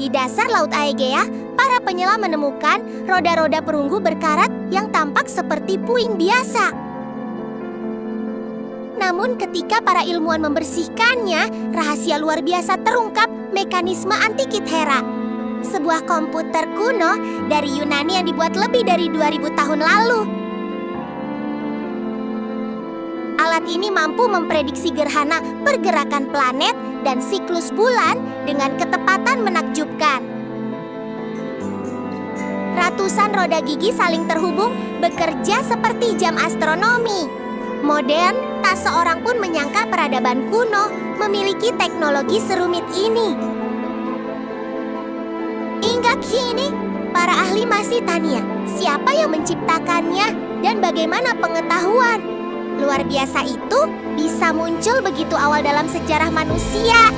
Di dasar Laut Aegea, para penyelam menemukan roda-roda perunggu berkarat yang tampak seperti puing biasa. Namun ketika para ilmuwan membersihkannya, rahasia luar biasa terungkap: mekanisme antikit Hera. Sebuah komputer kuno dari Yunani yang dibuat lebih dari 2000 tahun lalu. Alat ini mampu memprediksi gerhana, pergerakan planet, dan siklus bulan dengan ketepatan menakjubkan. Ratusan roda gigi saling terhubung, bekerja seperti jam astronomi. Modern, tak seorang pun menyangka peradaban kuno memiliki teknologi serumit ini. Hingga kini, para ahli masih tanya, siapa yang menciptakannya dan bagaimana pengetahuan luar biasa itu bisa muncul begitu awal dalam sejarah manusia.